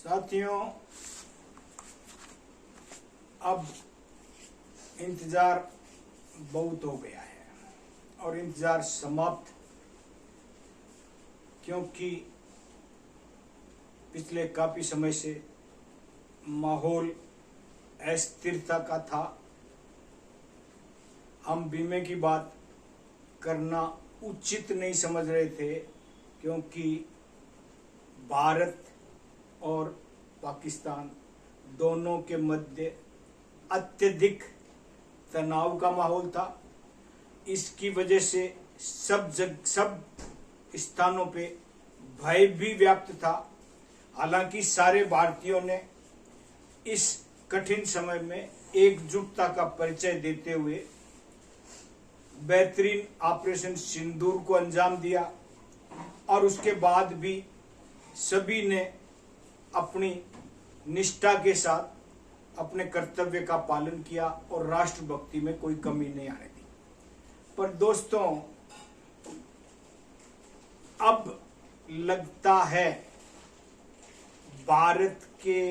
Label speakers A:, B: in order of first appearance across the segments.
A: साथियों, अब इंतजार बहुत हो गया है और इंतजार समाप्त, क्योंकि पिछले काफी समय से माहौल अस्थिरता का था। हम बीमे की बात करना उचित नहीं समझ रहे थे, क्योंकि भारत और पाकिस्तान दोनों के मध्य अत्यधिक तनाव का माहौल था। इसकी वजह से सब स्थानों पे भय भी व्याप्त था। हालांकि सारे भारतीयों ने इस कठिन समय में एकजुटता का परिचय देते हुए बेहतरीन ऑपरेशन सिंदूर को अंजाम दिया और उसके बाद भी सभी ने अपनी निष्ठा के साथ अपने कर्तव्य का पालन किया और राष्ट्रभक्ति में कोई कमी नहीं आने दी। पर दोस्तों, अब लगता है भारत के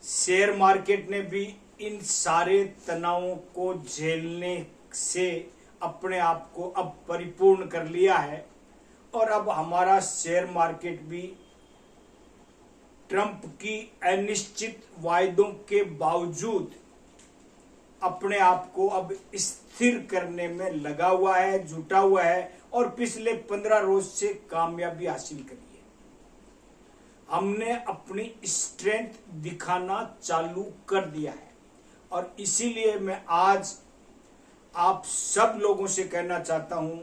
A: शेयर मार्केट ने भी इन सारे तनावों को झेलने से अपने आप को अब परिपूर्ण कर लिया है और अब हमारा शेयर मार्केट भी ट्रंप की अनिश्चित वायदों के बावजूद अपने आप को अब स्थिर करने में लगा हुआ है, जुटा हुआ है और पिछले 15 रोज से कामयाबी हासिल करी है। हमने अपनी स्ट्रेंथ दिखाना चालू कर दिया है और इसीलिए मैं आज आप सब लोगों से कहना चाहता हूं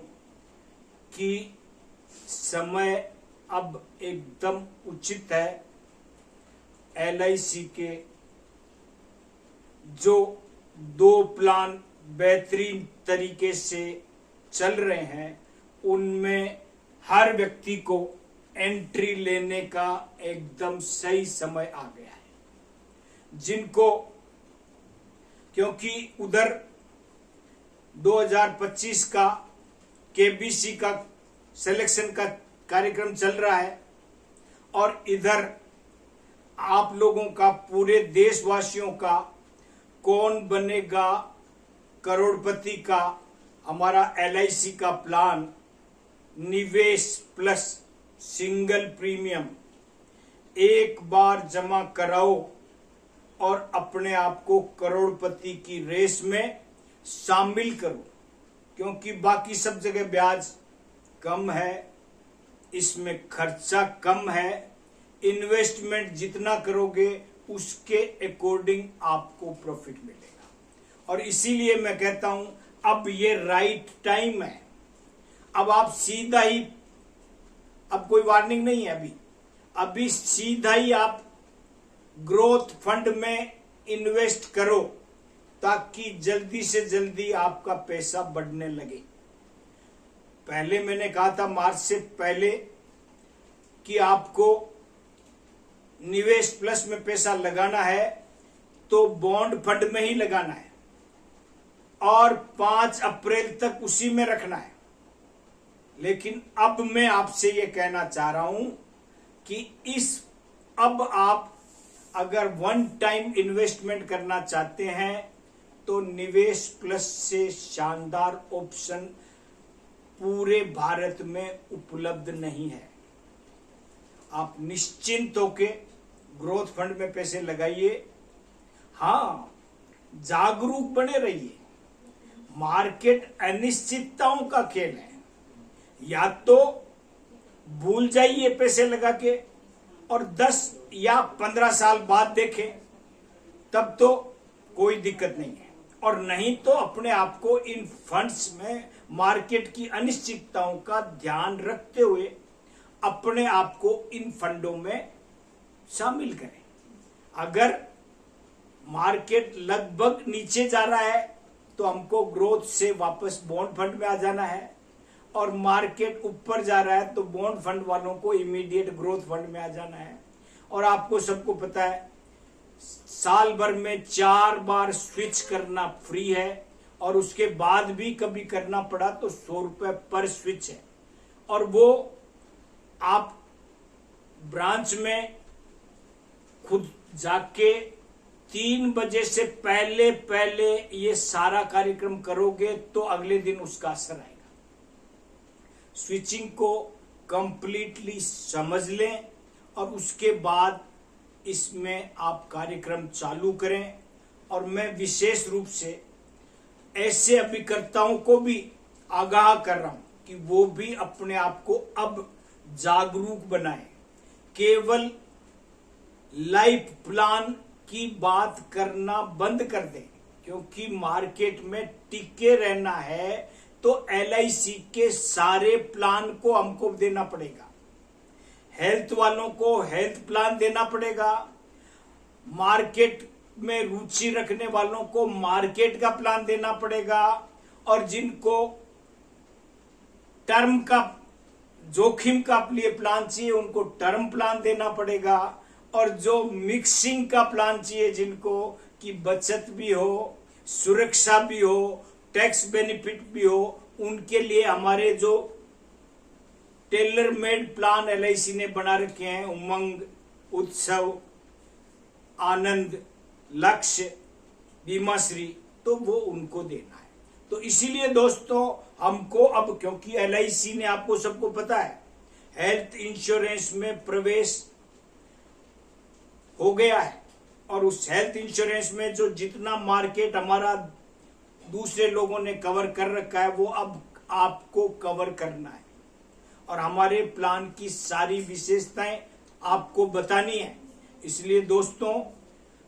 A: कि समय अब एकदम उचित है। LIC के जो 2 प्लान बेहतरीन तरीके से चल रहे हैं, उनमें हर व्यक्ति को एंट्री लेने का एकदम सही समय आ गया है। जिनको, क्योंकि उधर 2025 का KBC का सिलेक्शन का कार्यक्रम चल रहा है और इधर आप लोगों का, पूरे देशवासियों का कौन बनेगा करोड़पति का हमारा LIC का प्लान निवेश प्लस सिंगल प्रीमियम एक बार जमा कराओ और अपने आप को करोड़पति की रेस में शामिल करो, क्योंकि बाकी सब जगह ब्याज कम है, इसमें खर्चा कम है, इन्वेस्टमेंट जितना करोगे उसके अकॉर्डिंग आपको प्रॉफिट मिलेगा। और इसीलिए मैं कहता हूं अब ये राइट टाइम है। अब आप सीधा ही, अब कोई वार्निंग नहीं है, अभी सीधा ही आप ग्रोथ फंड में इन्वेस्ट करो ताकि जल्दी से जल्दी आपका पैसा बढ़ने लगे। पहले मैंने कहा था मार्च से पहले कि आपको निवेश प्लस में पैसा लगाना है तो बॉन्ड फंड में ही लगाना है और 5 अप्रैल तक उसी में रखना है। लेकिन अब मैं आपसे ये कहना चाह रहा हूं कि अब आप अगर वन टाइम इन्वेस्टमेंट करना चाहते हैं तो निवेश प्लस से शानदार ऑप्शन पूरे भारत में उपलब्ध नहीं है। आप निश्चिंत होके ग्रोथ फंड में पैसे लगाइए। हाँ, जागरूक बने रहिए। मार्केट अनिश्चितताओं का खेल है, या तो भूल जाइए पैसे लगा के और 10 या 15 साल बाद देखें, तब तो कोई दिक्कत नहीं है, और नहीं तो अपने आप को इन फंड्स में मार्केट की अनिश्चितताओं का ध्यान रखते हुए अपने आप को इन फंडों में शामिल करें। अगर मार्केट लगभग नीचे जा रहा है तो हमको ग्रोथ से वापस बॉन्ड फंड में आ जाना है, और मार्केट ऊपर जा रहा है तो बॉन्ड फंड वालों को इमीडिएट ग्रोथ फंड में आ जाना है। और आपको सबको पता है साल भर में 4 बार स्विच करना फ्री है, और उसके बाद भी कभी करना पड़ा तो 100 रुपए पर स्विच है, और वो आप ब्रांच में खुद जाके 3 बजे से पहले पहले ये सारा कार्यक्रम करोगे तो अगले दिन उसका असर आएगा। स्विचिंग को कंप्लीटली समझ लें और उसके बाद इसमें आप कार्यक्रम चालू करें। और मैं विशेष रूप से ऐसे अभिकर्ताओं को भी आगाह कर रहा हूं कि वो भी अपने आप को अब जागरूक बनाएं। केवल लाइफ प्लान की बात करना बंद कर दें, क्योंकि मार्केट में टिके रहना है तो LIC के सारे प्लान को हमको देना पड़ेगा। हेल्थ वालों को हेल्थ प्लान देना पड़ेगा, मार्केट में रुचि रखने वालों को मार्केट का प्लान देना पड़ेगा, और जिनको टर्म का जोखिम का लिए प्लान चाहिए उनको टर्म प्लान देना पड़ेगा, और जो मिक्सिंग का प्लान चाहिए जिनको कि बचत भी हो, सुरक्षा भी हो, टैक्स बेनिफिट भी हो, उनके लिए हमारे जो टेलर मेड प्लान LIC ने बना रखे हैं, उमंग, उत्सव, आनंद, लक्ष्य, बीमाश्री, तो वो उनको देना है। तो इसीलिए दोस्तों हमको अब, क्योंकि LIC ने आपको सबको पता है हेल्थ इंश्योरेंस में प्रवेश हो गया है, और उस हेल्थ इंश्योरेंस में जो जितना मार्केट हमारा दूसरे लोगों ने कवर कर रखा है वो अब आपको कवर करना है, और हमारे प्लान की सारी विशेषताएं आपको बतानी है। इसलिए दोस्तों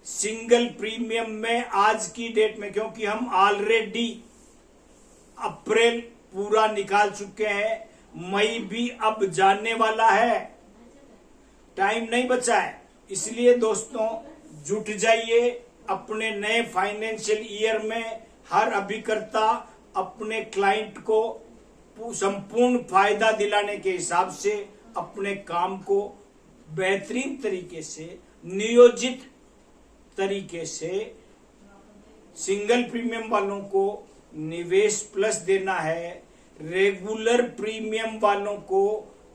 A: सिंगल प्रीमियम में आज की डेट में, क्योंकि हम ऑलरेडी अप्रैल पूरा निकाल चुके हैं, मई भी अब जाने वाला है, टाइम नहीं बचा है। इसलिए दोस्तों जुट जाइए। अपने नए फाइनेंशियल ईयर में हर अभिकर्ता अपने क्लाइंट को संपूर्ण फायदा दिलाने के हिसाब से अपने काम को बेहतरीन तरीके से, नियोजित तरीके से सिंगल प्रीमियम वालों को निवेश प्लस देना है, रेगुलर प्रीमियम वालों को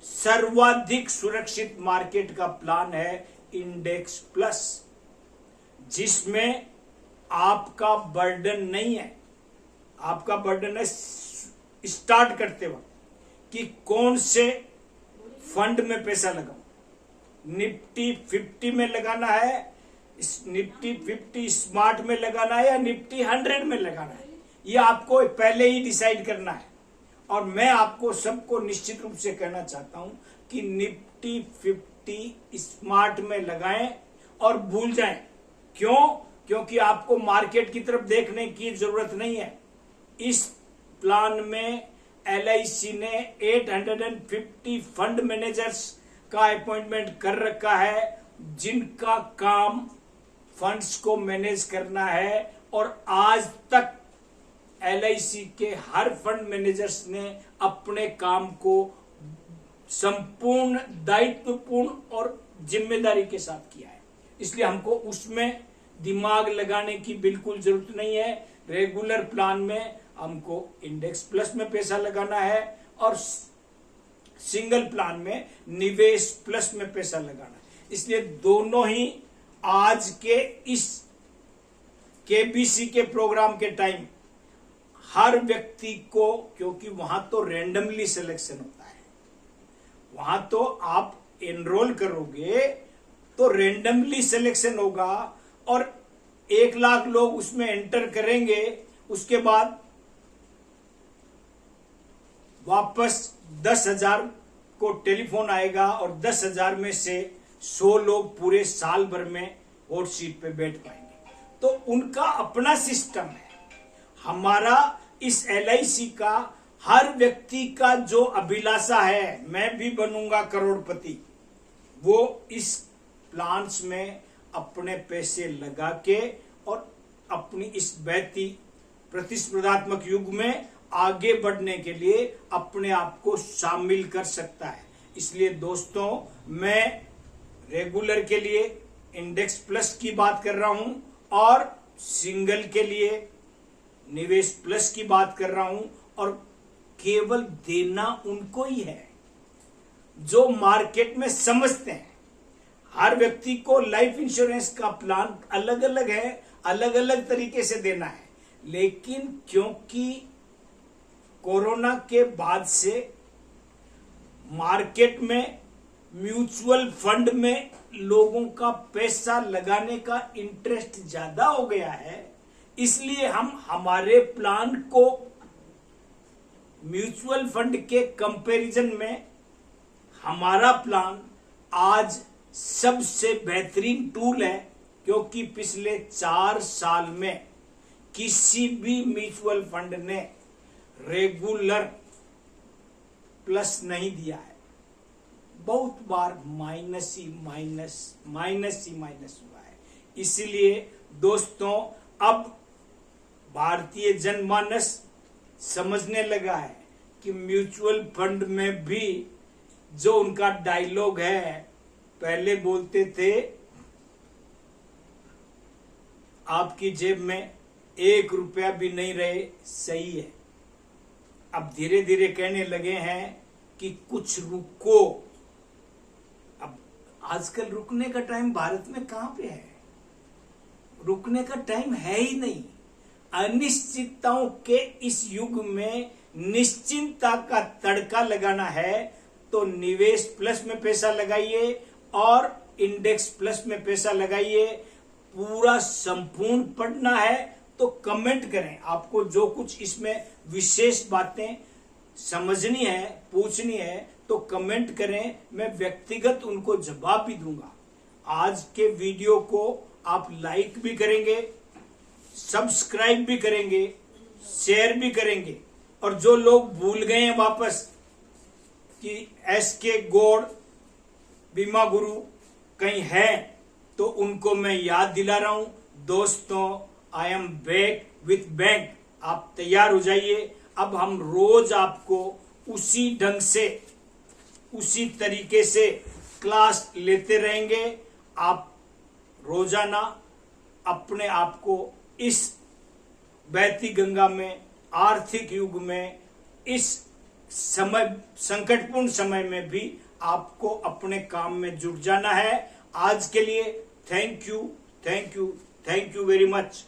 A: सर्वाधिक सुरक्षित मार्केट का प्लान है इंडेक्स प्लस, जिसमें आपका बर्डन नहीं है। आपका बर्डन है स्टार्ट करते वक्त कि कौन से फंड में पैसा लगाऊं, निफ्टी 50 में लगाना है, निफ्टी 50 स्मार्ट में लगाना है या निफ्टी 100 में लगाना है, ये आपको पहले ही डिसाइड करना है। और मैं आपको सबको निश्चित रूप से कहना चाहता हूं कि निफ्टी 50 स्मार्ट में लगाएं और भूल जाएं। क्यों? क्योंकि आपको मार्केट की तरफ देखने की जरूरत नहीं है। इस प्लान में LIC ने 850 फंड मैनेजर्स का अपॉइंटमेंट कर रखा है, जिनका काम फंड्स को मैनेज करना है। और आज तक LIC के हर फंड मैनेजर्स ने अपने काम को संपूर्ण दायित्वपूर्ण और जिम्मेदारी के साथ किया है, इसलिए हमको उसमें दिमाग लगाने की बिल्कुल जरूरत नहीं है। रेगुलर प्लान में हमको इंडेक्स प्लस में पैसा लगाना है और सिंगल प्लान में निवेश प्लस में पैसा लगाना है। इसलिए दोनों ही आज के इस KBC के प्रोग्राम के टाइम हर व्यक्ति को, क्योंकि वहां तो रेंडमली सिलेक्शन होता है, वहां तो आप एनरोल करोगे तो रेंडमली सिलेक्शन होगा और 1 लाख लोग उसमें एंटर करेंगे। उसके बाद वापस 10,000 को टेलीफोन आएगा और 10,000 में से 100 लोग पूरे साल भर में वोट सीट पे बैठ पाएंगे। तो उनका अपना सिस्टम है। हमारा इस LIC का हर व्यक्ति का जो अभिलाषा है, मैं भी बनूंगा करोड़पति, वो इस प्लान्स में अपने पैसे लगा के और अपनी इस बहती प्रतिस्पर्धात्मक युग में आगे बढ़ने के लिए अपने आप को शामिल कर सकता है। इसलिए दोस्तों मैं रेगुलर के लिए इंडेक्स प्लस की बात कर रहा हूं और सिंगल के लिए निवेश प्लस की बात कर रहा हूं, और केवल देना उनको ही है जो मार्केट में समझते हैं। हर व्यक्ति को लाइफ इंश्योरेंस का प्लान अलग अलग है, अलग अलग तरीके से देना है। लेकिन क्योंकि कोरोना के बाद से मार्केट में म्यूचुअल फंड में लोगों का पैसा लगाने का इंटरेस्ट ज्यादा हो गया है, इसलिए हम हमारे प्लान को म्यूचुअल फंड के कंपैरिजन में हमारा प्लान आज सबसे बेहतरीन टूल है, क्योंकि पिछले 4 साल में किसी भी म्यूचुअल फंड ने रेगुलर प्लस नहीं दिया है। बहुत बार माइनस ही माइनस हुआ है। इसलिए दोस्तों, अब भारतीय जनमानस समझने लगा है कि म्यूचुअल फंड में भी जो उनका डायलॉग है, पहले बोलते थे आपकी जेब में 1 रुपया भी नहीं रहे, सही है। अब धीरे धीरे कहने लगे हैं कि कुछ रुको। अब आजकल रुकने का टाइम भारत में कहां पे है? रुकने का टाइम है ही नहीं। अनिश्चितताओं के इस युग में निश्चिंतता का तड़का लगाना है तो निवेश प्लस में पैसा लगाइए और इंडेक्स प्लस में पैसा लगाइए। पूरा संपूर्ण पढ़ना है तो कमेंट करें। आपको जो कुछ इसमें विशेष बातें समझनी है, पूछनी है, तो कमेंट करें। मैं व्यक्तिगत उनको जवाब भी दूंगा। आज के वीडियो को आप लाइक भी करेंगे, सब्सक्राइब भी करेंगे, शेयर भी करेंगे। और जो लोग भूल गए हैं वापस कि SK गौड़ बीमा गुरु कहीं है, तो उनको मैं याद दिला रहा हूं। दोस्तों, I am back with bank. आप तैयार हो जाइए। अब हम रोज आपको उसी ढंग से, उसी तरीके से क्लास लेते रहेंगे। आप रोजाना अपने आप को इस बहती गंगा में, आर्थिक युग में, इस समय, संकटपूर्ण समय में भी आपको अपने काम में जुट जाना है। आज के लिए थैंक यू वेरी मच।